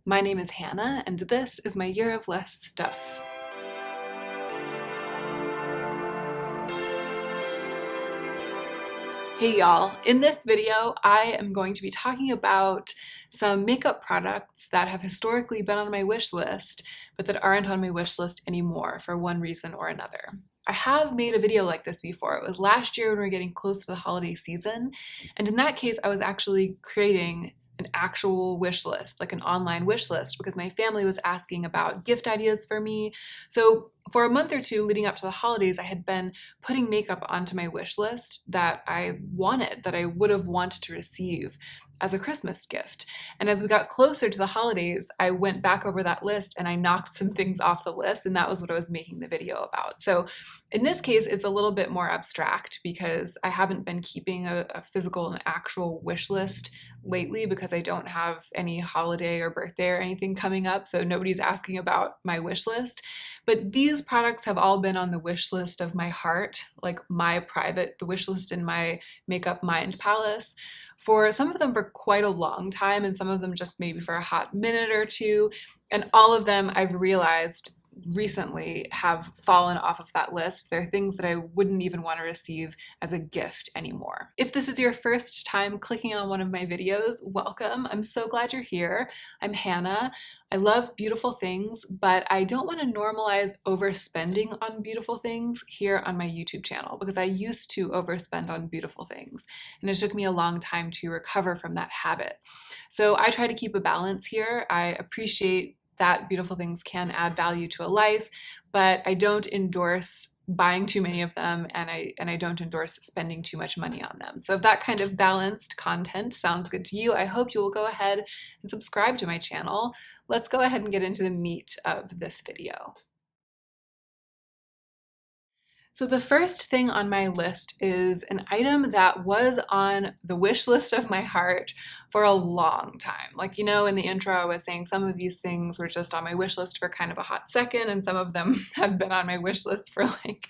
My name is Hannah, and this is my Year of Less Stuff. Hey y'all, in this video I am going to be talking about some makeup products that have historically been on my wish list, but that aren't on my wish list anymore for one reason or another. I have made a video like this before. It was last year when we were getting close to the holiday season, and in that case I was actually creating an actual wish list, like an online wish list, because my family was asking about gift ideas for me. So for a month or two leading up to the holidays, I had been putting makeup onto my wish list that I wanted, that I would have wanted to receive as a Christmas gift. And as we got closer to the holidays, I went back over that list and I knocked some things off the list, and that was what I was making the video about. So in this case, it's a little bit more abstract because I haven't been keeping a physical and actual wish list lately because I don't have any holiday or birthday or anything coming up, so nobody's asking about my wish list. But these products have all been on the wish list of my heart, like the wish list in my makeup mind palace, for some of them for quite a long time, and some of them just maybe for a hot minute or two. And all of them, I've realized recently, have fallen off of that list. They're things that I wouldn't even want to receive as a gift anymore. If this is your first time clicking on one of my videos, welcome. I'm so glad you're here. I'm Hannah. I love beautiful things, but I don't want to normalize overspending on beautiful things here on my YouTube channel because I used to overspend on beautiful things, and it took me a long time to recover from that habit. So I try to keep a balance here. I appreciate that beautiful things can add value to a life, but I don't endorse buying too many of them, and I don't endorse spending too much money on them. So if that kind of balanced content sounds good to you, I hope you will go ahead and subscribe to my channel. Let's go ahead and get into the meat of this video. So the first thing on my list is an item that was on the wish list of my heart for a long time. Like, you know, in the intro I was saying some of these things were just on my wish list for kind of a hot second, and some of them have been on my wish list for like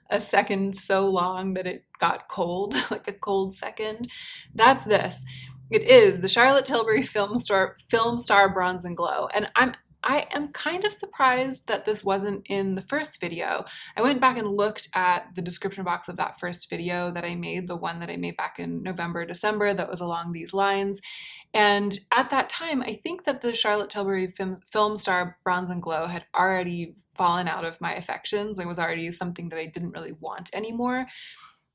a second so long that it got cold, like a cold second. That's this. It is the Charlotte Tilbury Film Star Bronze and Glow, and I am kind of surprised that this wasn't in the first video. I went back and looked at the description box of that first video that I made, the one that I made back in November, December, that was along these lines. And at that time, I think that the Charlotte Tilbury Film Star Bronze and Glow had already fallen out of my affections. It was already something that I didn't really want anymore.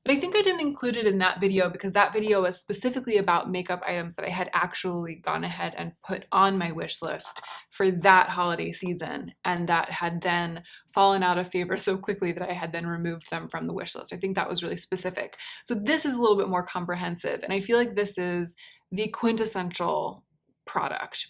But I think I didn't include it in that video because that video was specifically about makeup items that I had actually gone ahead and put on my wish list for that holiday season, and that had then fallen out of favor so quickly that I had then removed them from the wish list. I think that was really specific. So this is a little bit more comprehensive, and I feel like this is the quintessential product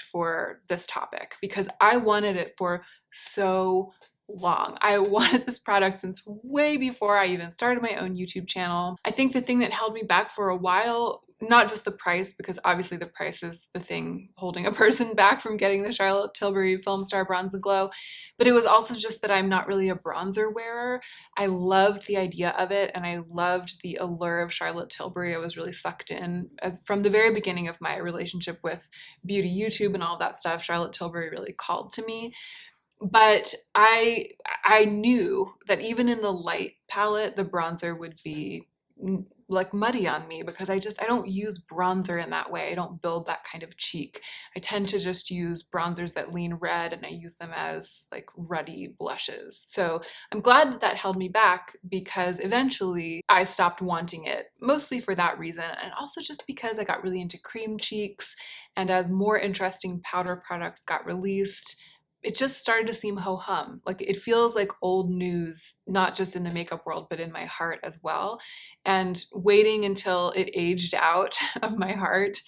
for this topic, because I wanted it for so long. I wanted this product since way before I even started my own YouTube channel. I think the thing that held me back for a while, not just the price, because obviously the price is the thing holding a person back from getting the Charlotte Tilbury Film Star Bronze and Glow, but it was also just that I'm not really a bronzer wearer. I loved the idea of it, and I loved the allure of Charlotte Tilbury. I was really sucked in from the very beginning of my relationship with beauty YouTube and all that stuff. Charlotte Tilbury really called to me. But I knew that even in the light palette, the bronzer would be like muddy on me because I don't use bronzer in that way. I don't build that kind of cheek. I tend to just use bronzers that lean red, and I use them as like ruddy blushes. So I'm glad that that held me back because eventually I stopped wanting it, mostly for that reason, and also just because I got really into cream cheeks, and as more interesting powder products got released, it just started to seem ho-hum. Like it feels like old news, not just in the makeup world, but in my heart as well. And waiting until it aged out of my heart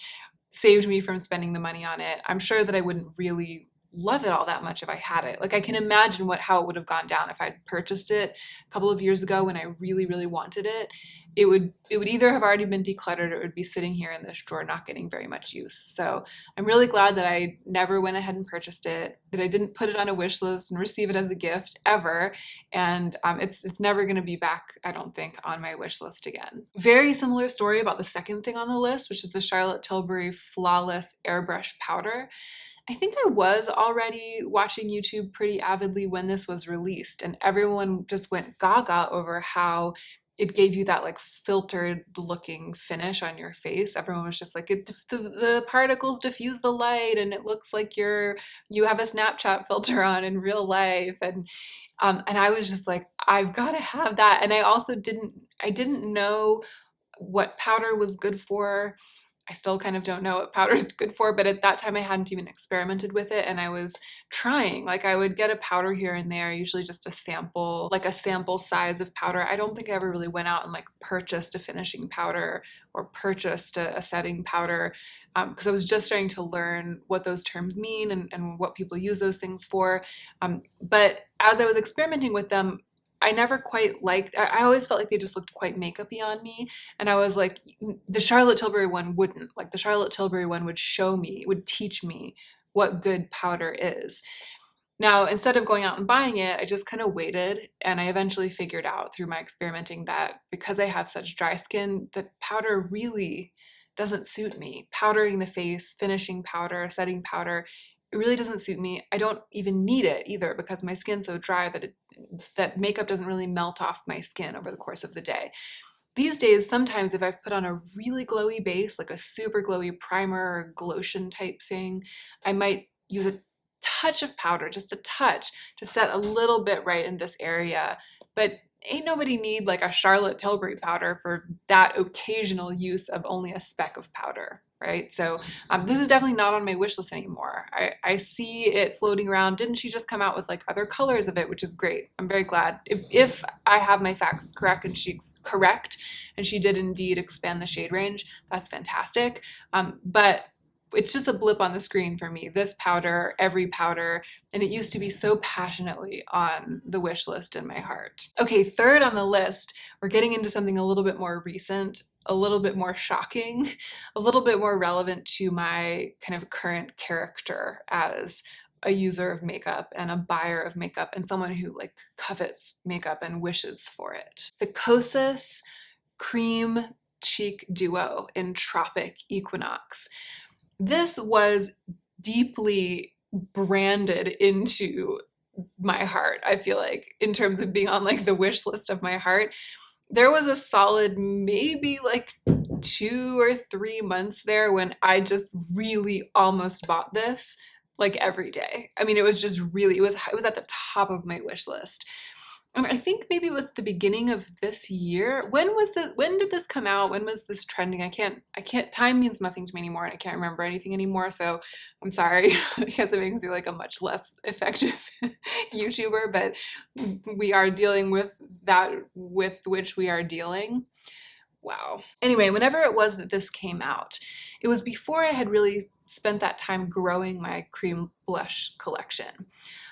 saved me from spending the money on it. I'm sure that I wouldn't really love it all that much if I had it. Like, I can imagine how it would have gone down if I'd purchased it a couple of years ago when I really, really wanted it. It would either have already been decluttered or it would be sitting here in this drawer not getting very much use. So I'm really glad that I never went ahead and purchased it, that I didn't put it on a wish list and receive it as a gift ever. And it's never going to be back, I don't think, on my wish list again. Very similar story about the second thing on the list, which is the Charlotte Tilbury Flawless Airbrush Powder. I think I was already watching YouTube pretty avidly when this was released, and everyone just went gaga over how it gave you that like filtered looking finish on your face. Everyone was just like, the particles diffuse the light and it looks like you have a Snapchat filter on in real life. And I was just like, I've got to have that. And I also didn't know what powder was good for. I still kind of don't know what powder is good for, but at that time I hadn't even experimented with it, and I was trying. Like, I would get a powder here and there, usually just a sample, like a sample size of powder. I don't think I ever really went out and like purchased a finishing powder or purchased a setting powder, because I was just starting to learn what those terms mean and what people use those things for. But as I was experimenting with them, I never quite liked, I always felt like they just looked quite makeup-y on me. And I was like, the Charlotte Tilbury one wouldn't. Like, the Charlotte Tilbury one would show me, would teach me what good powder is. Now, instead of going out and buying it, I just kind of waited, and I eventually figured out through my experimenting that because I have such dry skin, that powder really doesn't suit me. Powdering the face, finishing powder, setting powder, it really doesn't suit me. I don't even need it either because my skin's so dry that makeup doesn't really melt off my skin over the course of the day. These days, sometimes if I've put on a really glowy base, like a super glowy primer or glotion type thing, I might use a touch of powder, just a touch, to set a little bit right in this area. But ain't nobody need like a Charlotte Tilbury powder for that occasional use of only a speck of powder, right? So this is definitely not on my wish list anymore. I see it floating around. Didn't she just come out with like other colors of it, which is great. I'm very glad. If I have my facts correct and she did indeed expand the shade range, that's fantastic. But it's just a blip on the screen for me. This powder, every powder, and it used to be so passionately on the wish list in my heart. Okay, third on the list, we're getting into something a little bit more recent, a little bit more shocking, a little bit more relevant to my kind of current character as a user of makeup and a buyer of makeup and someone who like covets makeup and wishes for it. The Cosas Cream Cheek Duo in Tropic Equinox. This was deeply branded into my heart, I feel like, in terms of being on like the wish list of my heart. There was a solid maybe like 2 or 3 months there when I just really almost bought this like every day. I mean, it was just really, it was at the top of my wish list. I think maybe it was the beginning of this year. When did this come out? When was this trending? I can't, time means nothing to me anymore and I can't remember anything anymore. So I'm sorry because it makes me like a much less effective YouTuber, but we are dealing with that with which we are dealing. Wow. Anyway, whenever it was that this came out, it was before I had really spent that time growing my cream blush collection.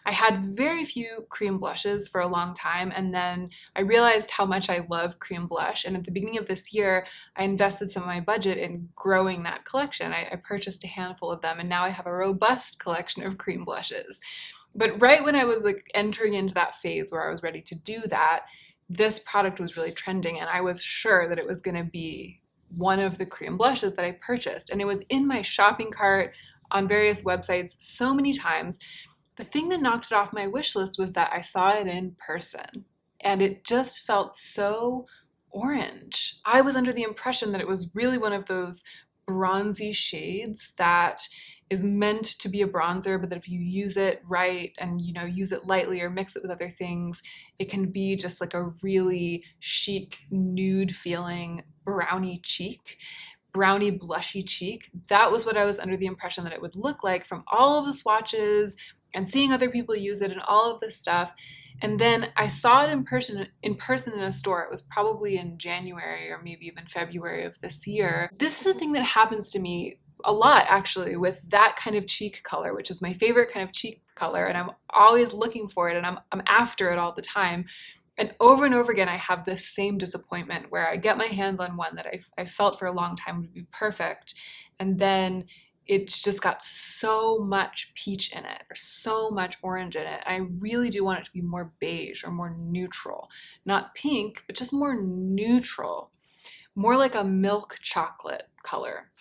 I had very few cream blushes for a long time, and then I realized how much I love cream blush, and at the beginning of this year, I invested some of my budget in growing that collection. I purchased a handful of them, and now I have a robust collection of cream blushes. But right when I was like entering into that phase where I was ready to do that, this product was really trending, and I was sure that it was going to be one of the cream blushes that I purchased, and it was in my shopping cart on various websites so many times. The thing that knocked it off my wish list was that I saw it in person, and it just felt so orange. I was under the impression that it was really one of those bronzy shades that is meant to be a bronzer, but that if you use it right and use it lightly or mix it with other things, it can be just like a really chic, nude feeling brownie blushy cheek. That was what I was under the impression that it would look like from all of the swatches and seeing other people use it and all of this stuff. And then I saw it in person in a store. It was probably in January or maybe even February of this year. This is a thing that happens to me a lot actually with that kind of cheek color, which is my favorite kind of cheek color, and I'm always looking for it, and I'm after it all the time. And over again, I have this same disappointment where I get my hands on one that I felt for a long time would be perfect, and then it's just got so much peach in it or so much orange in it. I really do want it to be more beige or more neutral, not pink, but just more neutral, more like a milk chocolate color,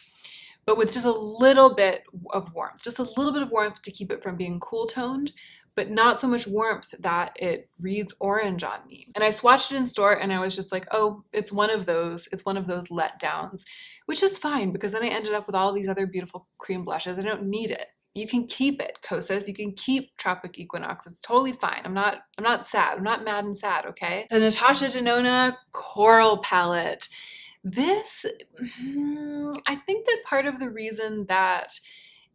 but with just a little bit of warmth, just a little bit of warmth to keep it from being cool toned, but not so much warmth that it reads orange on me. And I swatched it in store and I was just like, oh, it's one of those letdowns, which is fine because then I ended up with all these other beautiful cream blushes. I don't need it. You can keep it, Cosas. You can keep Tropic Equinox. It's totally fine. I'm not sad. I'm not mad and sad, okay? The Natasha Denona Coral Palette. This, I think that part of the reason that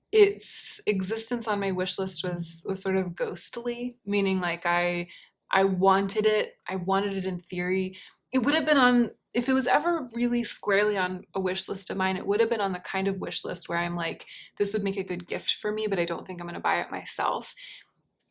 its existence on my wish list was sort of ghostly, meaning like I wanted it. I wanted it in theory. It would have been on, if it was ever really squarely on a wish list of mine, it would have been on the kind of wish list where I'm like, this would make a good gift for me, but I don't think I'm going to buy it myself.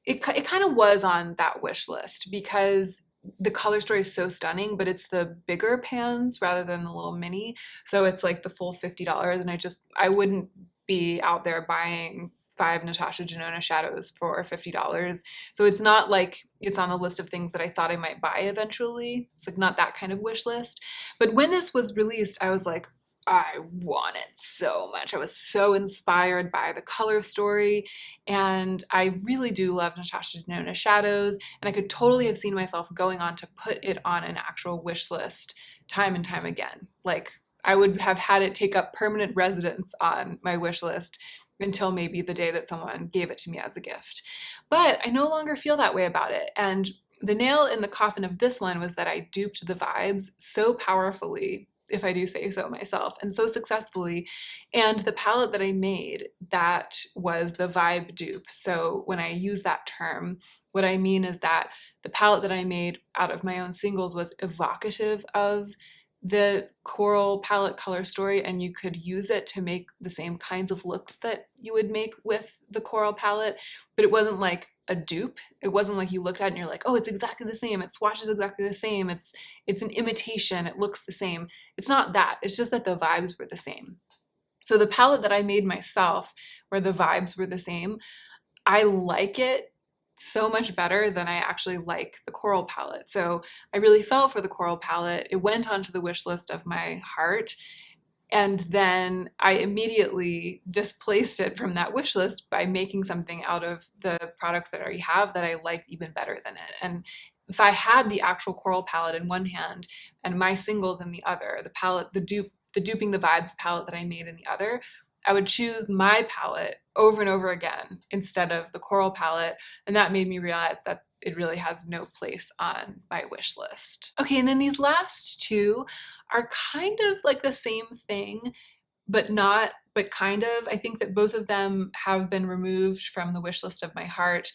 It kind of was on that wish list because the color story is so stunning, but it's the bigger pans rather than the little mini. So it's like the full $50. And I wouldn't be out there buying 5 Natasha Denona shadows for $50. So it's not like it's on a list of things that I thought I might buy eventually. It's like not that kind of wish list. But when this was released, I was like, I want it so much. I was so inspired by the color story, and I really do love Natasha Denona shadows, and I could totally have seen myself going on to put it on an actual wish list time and time again. Like I would have had it take up permanent residence on my wish list until maybe the day that someone gave it to me as a gift. But I no longer feel that way about it. And the nail in the coffin of this one was that I duped the vibes so powerfully, if I do say so myself, and so successfully. And the palette that I made, that was the vibe dupe. So when I use that term, what I mean is that the palette that I made out of my own singles was evocative of the coral palette color story, and you could use it to make the same kinds of looks that you would make with the coral palette, but it wasn't like a dupe. It wasn't like you looked at it and you're like, oh, it's exactly the same. It swatches exactly the same. It's an imitation. It looks the same. It's not that. It's just that the vibes were the same. So the palette that I made myself, where the vibes were the same, I like it so much better than I actually like the coral palette. So I really felt for the coral palette. It went onto the wish list of my heart. And then I immediately displaced it from that wish list by making something out of the products that I already have that I liked even better than it. And if I had the actual coral palette in one hand and my singles in the other, the palette, the duping the vibes palette that I made in the other, I would choose my palette over and over again instead of the coral palette. And that made me realize that it really has no place on my wish list. Okay, and then these last two are kind of like the same thing, but kind of. I think that both of them have been removed from the wish list of my heart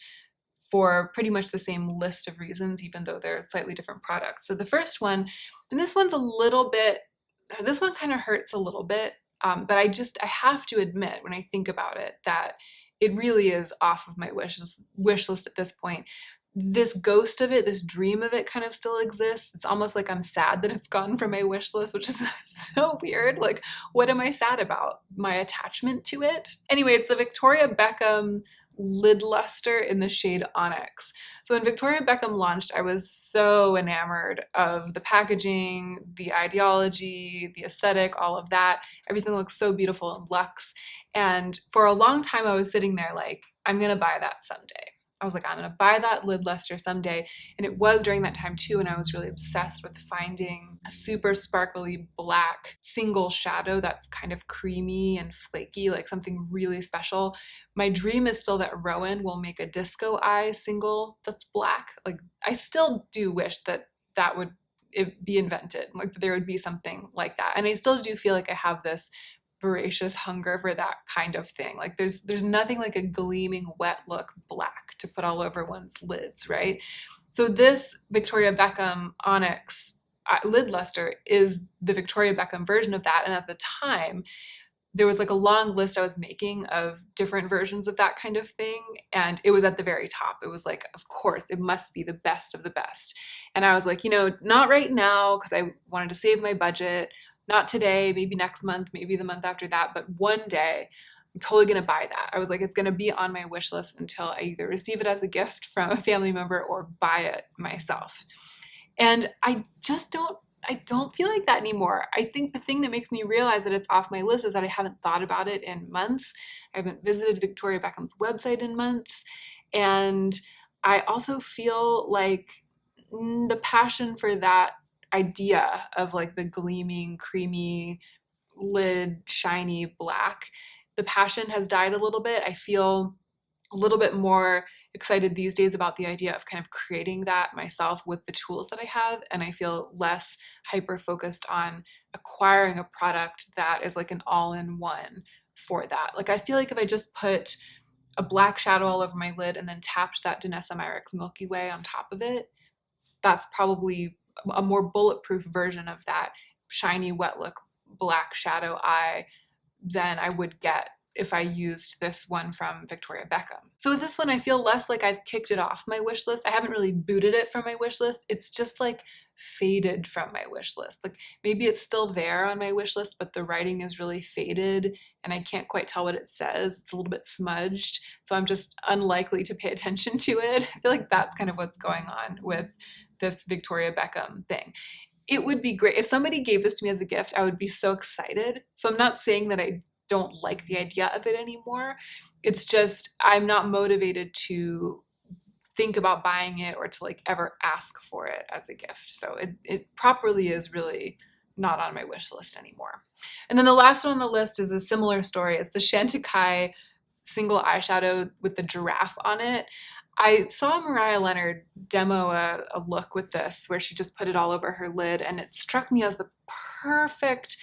for pretty much the same list of reasons, even though they're slightly different products. So the first one, and this one kind of hurts a little bit. But I have to admit, when I think about it, that it really is off of my wish list at this point. This ghost of it, this dream of it kind of still exists. It's almost like I'm sad that it's gone from my wish list, which is so weird. Like, what am I sad about? My attachment to it? Anyway, it's the Victoria Beckham lid luster in the shade Onyx. So when Victoria Beckham launched, I was so enamored of the packaging, the ideology, the aesthetic, all of that. Everything looks so beautiful and luxe. And for a long time, I was sitting there like, I'm gonna buy that someday. I was like, I'm gonna buy that lid luster someday. And it was during that time too, and I was really obsessed with finding a super sparkly black single shadow that's kind of creamy and flaky, like something really special. My dream is still that Rowan will make a disco eye single that's black. Like, I still do wish that that would be invented, like there would be something like that. And I still do feel like I have this voracious hunger for that kind of thing. Like there's nothing like a gleaming wet look black to put all over one's lids, right? So this Victoria Beckham Onyx lid luster is the Victoria Beckham version of that. And at the time, there was like a long list I was making of different versions of that kind of thing, and it was at the very top. It was like, of course, it must be the best of the best. And I was like, not right now, because I wanted to save my budget. Not today, maybe next month, maybe the month after that, but one day I'm totally gonna buy that. I was like, it's gonna be on my wish list until I either receive it as a gift from a family member or buy it myself. And I don't feel like that anymore. I think the thing that makes me realize that it's off my list is that I haven't thought about it in months. I haven't visited Victoria Beckham's website in months. And I also feel like the passion for that idea of like the gleaming, creamy lid, shiny black, the passion has died a little bit. I feel a little bit more excited these days about the idea of kind of creating that myself with the tools that I have. And I feel less hyper focused on acquiring a product that is like an all-in-one for that. Like I feel like if I just put a black shadow all over my lid and then tapped that Danessa Myricks Milky Way on top of it, that's probably a more bulletproof version of that shiny wet look black shadow eye than I would get if I used this one from Victoria Beckham. So with this one, I feel less like I've kicked it off my wish list. I haven't really booted it from my wish list. It's just like faded from my wish list. Like maybe it's still there on my wish list, but the writing is really faded and I can't quite tell what it says. It's a little bit smudged. So I'm just unlikely to pay attention to it. I feel like that's kind of what's going on with this Victoria Beckham thing. It would be great if somebody gave this to me as a gift. I would be so excited. So I'm not saying that I don't like the idea of it anymore. It's just I'm not motivated to think about buying it or to like ever ask for it as a gift. So it properly is really not on my wish list anymore. And then the last one on the list is a similar story. It's the Chantecaille single eyeshadow with the giraffe on it. I saw Mariah Leonard demo a look with this where she just put it all over her lid, and it struck me as the perfect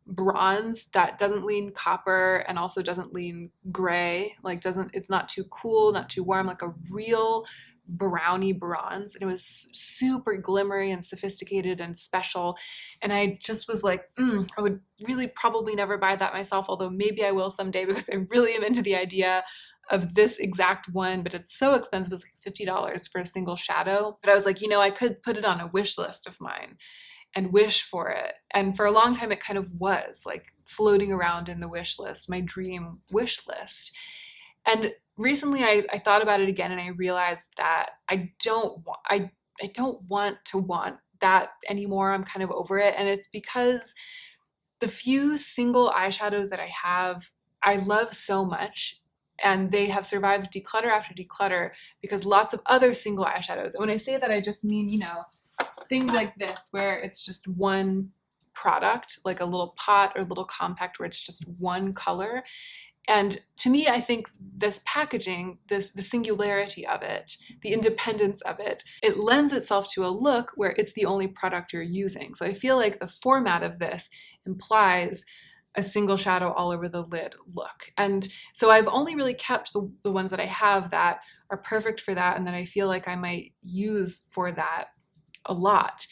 bronze that doesn't lean copper and also doesn't lean gray. Like it's not too cool, not too warm, like a real brownie bronze. And it was super glimmery and sophisticated and special. And I just was like, I would really probably never buy that myself, although maybe I will someday because I really am into the idea of this exact one, but it's so expensive. It's like $50 for a single shadow. But I was like, I could put it on a wish list of mine and wish for it. And for a long time, it kind of was like floating around in the wish list, my dream wish list. And recently I thought about it again and I realized that I don't want to want that anymore. I'm kind of over it. And it's because the few single eyeshadows that I have, I love so much. And they have survived declutter after declutter because lots of other single eyeshadows. And when I say that, I just mean, things like this where it's just one product, like a little pot or little compact where it's just one color. And to me, I think this packaging, the singularity of it, the independence of it, it lends itself to a look where it's the only product you're using. So I feel like the format of this implies a single shadow all over the lid look. And so I've only really kept the ones that I have that are perfect for that and that I feel like I might use for that a lot.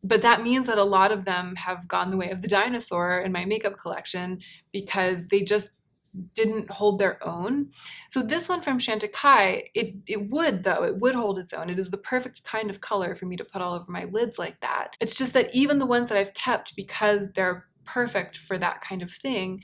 But that means that a lot of them have gone the way of the dinosaur in my makeup collection because they just didn't hold their own. So this one from Chantecaille, it would hold its own. It is the perfect kind of color for me to put all over my lids like that. It's just that even the ones that I've kept because they're perfect for that kind of thing,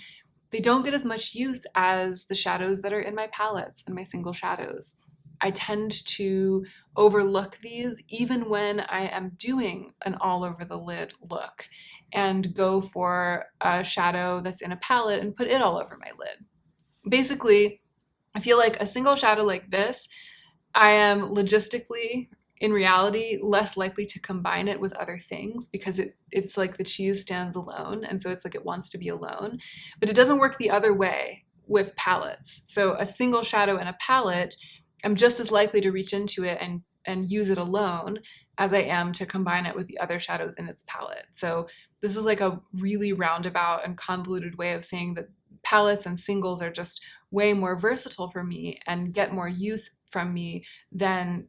they don't get as much use as the shadows that are in my palettes and my single shadows. I tend to overlook these even when I am doing an all over the lid look and go for a shadow that's in a palette and put it all over my lid. Basically, I feel like a single shadow like this, I am logistically, in reality, less likely to combine it with other things because it's like the cheese stands alone. And so it's like it wants to be alone. But it doesn't work the other way with palettes. So a single shadow in a palette, I'm just as likely to reach into it and use it alone as I am to combine it with the other shadows in its palette. So this is like a really roundabout and convoluted way of saying that palettes and singles are just way more versatile for me and get more use from me than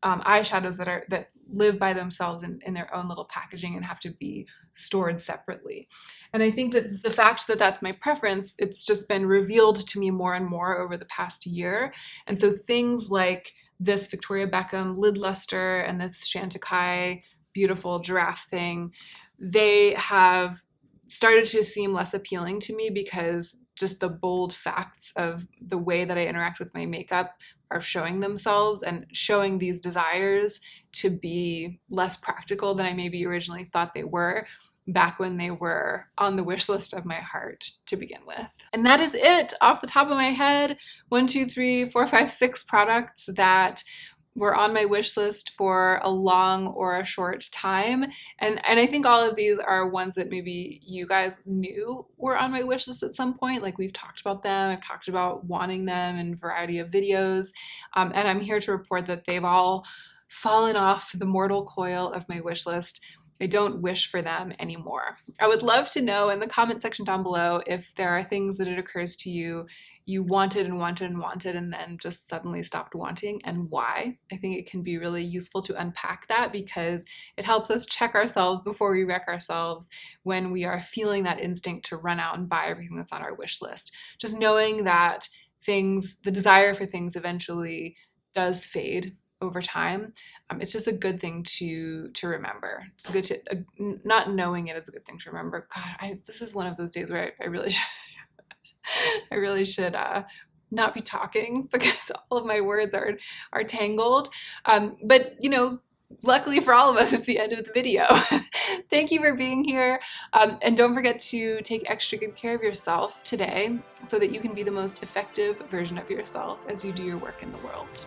eyeshadows that live by themselves in their own little packaging and have to be stored separately. And I think that the fact that that's my preference, it's just been revealed to me more and more over the past year. And so things like this Victoria Beckham lid luster and this Chantecaille beautiful giraffe thing, they have started to seem less appealing to me because just the bold facts of the way that I interact with my makeup are showing themselves and showing these desires to be less practical than I maybe originally thought they were back when they were on the wish list of my heart to begin with. And that is it off the top of my head. 1, 2, 3, 4, 5, 6 products that were on my wish list for a long or a short time. And I think all of these are ones that maybe you guys knew were on my wish list at some point. Like we've talked about them, I've talked about wanting them in a variety of videos. And I'm here to report that they've all fallen off the mortal coil of my wish list. I don't wish for them anymore. I would love to know in the comment section down below if there are things that it occurs to you you wanted and wanted and wanted and then just suddenly stopped wanting, and why. I think it can be really useful to unpack that because it helps us check ourselves before we wreck ourselves when we are feeling that instinct to run out and buy everything that's on our wish list. Just knowing that things, the desire for things eventually does fade over time. It's just a good thing to remember. It's good to, not knowing it is a good thing to remember. God, this is one of those days where I really should I really should not be talking because all of my words are tangled. But you know, luckily for all of us, it's the end of the video. Thank you for being here. And don't forget to take extra good care of yourself today so that you can be the most effective version of yourself as you do your work in the world.